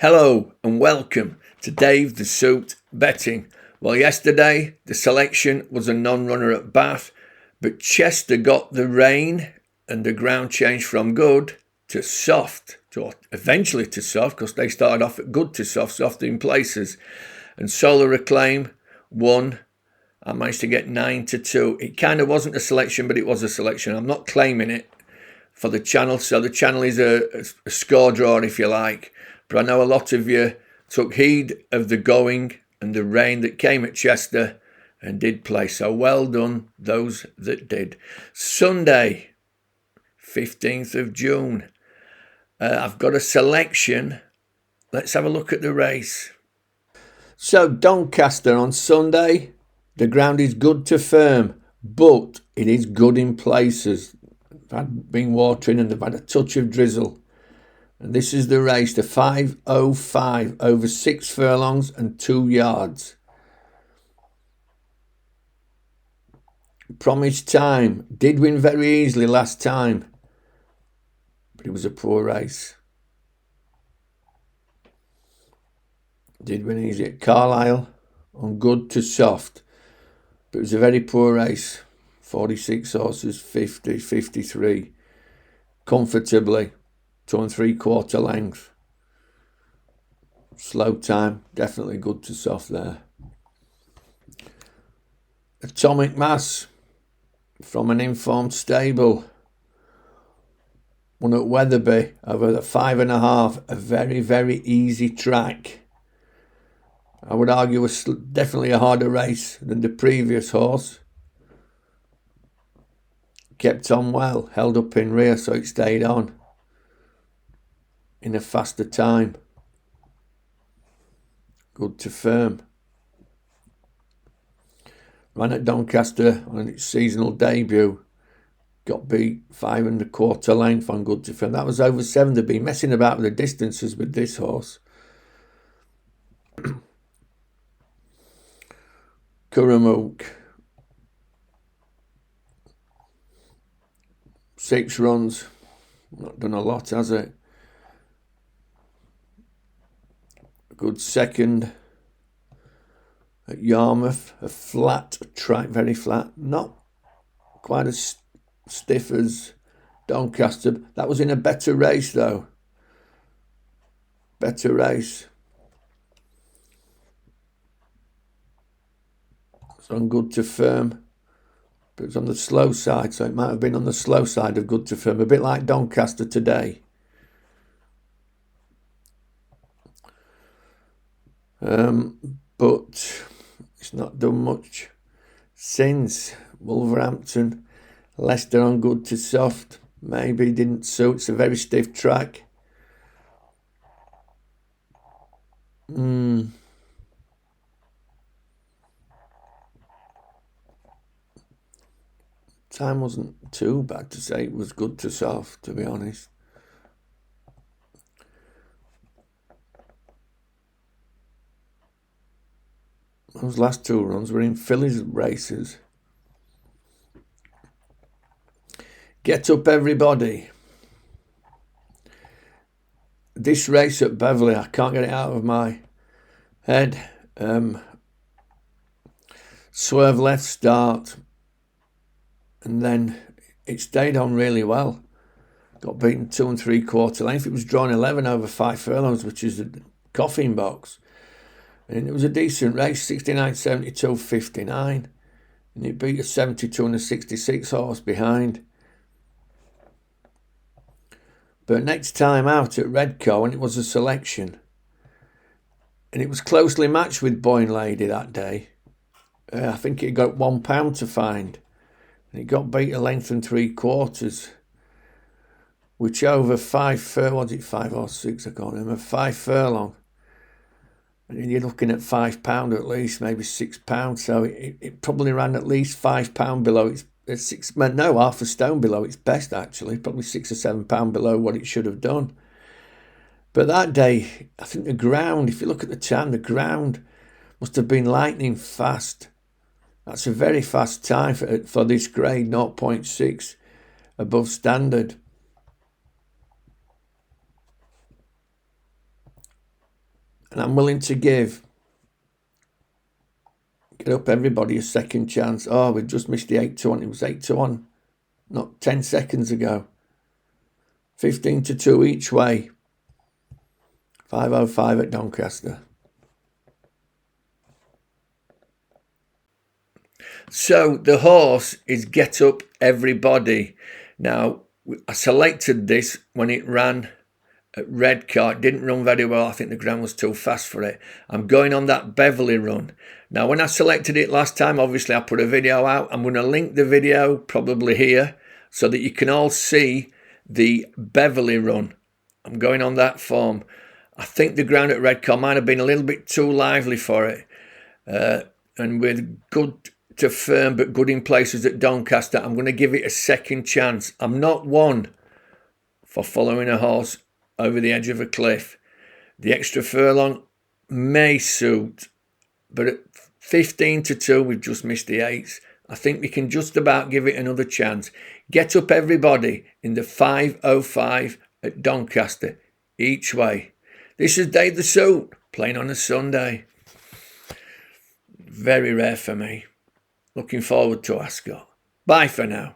Hello and welcome to Dave the Suit Betting. Well, yesterday the selection was a non-runner at Bath, but Chester got the rain and the ground changed from good to soft, or eventually to soft, because they started off at good to soft, soft in places. And Solar Acclaim won. I managed to get 9-2. It kind of wasn't a selection, but it was a selection. I'm not claiming it for the channel, so the channel is a score draw, if you like. But I know a lot of you took heed of the going and the rain that came at Chester and did play. So well done, those that did. Sunday, 15th of June. I've got a selection. Let's have a look at the race. So Doncaster on Sunday. The ground is good to firm, but it is good in places. I've been watering and they've had a touch of drizzle. And this is the race, the 5:05 over 6 furlongs and 2 yards. Promised time. Did win very easily last time. But it was a poor race. Did win easy at Carlisle on good to soft. But it was a very poor race. 46 horses, 50, 53. Comfortably. 2 3/4 length. Slow time, definitely good to soft there. Atomic Mass from an informed stable. Won at Wetherby over the 5.5. A very, very easy track. I would argue was definitely a harder race than the previous horse. Kept on well, held up in rear, so it stayed on in a faster time. Good to firm. Ran at Doncaster on its seasonal debut. Got beat 5 1/4 length on good to firm. That was over 7. They've been messing about with the distances with this horse. Kurramuk. 6 runs. Not done a lot, has it? Good second at Yarmouth. A flat track, very flat. Not quite as stiff as Doncaster. That was in a better race, though. Better race. It's on good to firm. But it's on the slow side, so it might have been on the slow side of good to firm. A bit like Doncaster today. But it's not done much since. Wolverhampton, Leicester on good to soft. Maybe didn't suit. It's a very stiff track. Time wasn't too bad to say it was good to soft, to be honest. Those last 2 runs were in fillies races. Get up, everybody. This race at Beverley, I can't get it out of my head. Swerve left start. And then it stayed on really well. Got beaten 2 3/4 length. It was drawn 11 over 5 furlongs, which is a coffin box. And it was a decent race, 69, 72, 59. And it beat a 72 and a 66 horse behind. But next time out at Redco, and it was a selection. And it was closely matched with Boyne Lady that day. I think it got £1 to find. And it got beat a length and 3/4. Which over 5 was it 5 or 6? I can't remember. 5 furlong. And you're looking at £5 at least, maybe £6. So it probably ran at least £5 below its half a stone below its best, actually. Probably £6 or £7 below what it should have done. But that day, I think the ground, if you look at the time, the ground must have been lightning fast. That's a very fast time for this grade, 0.6 above standard. And I'm willing to give. Get up, everybody, a second chance. Oh, we've just missed the 8-1. It was 8-1 not 10 seconds ago. 15-2 each way. 505 at Doncaster. So the horse is Get Up Everybody. Now, I selected this when it ran at Redcar. It didn't run very well. I think the ground was too fast for it. I'm going on that Beverley run. Now, when I selected it last time, obviously I put a video out. I'm going to link the video probably here so that you can all see the Beverley run. I'm going on that form. I think the ground at Redcar might have been a little bit too lively for it. And with good to firm but good in places at Doncaster, I'm going to give it a second chance. I'm not one for following a horse over the edge of a cliff. The extra furlong may suit, but at 15-2, we've just missed the 8s. I think we can just about give it another chance. Get Up Everybody in the 5:05 at Doncaster, each way. This is Dave the Suit, playing on a Sunday. Very rare for me. Looking forward to Ascot. Bye for now.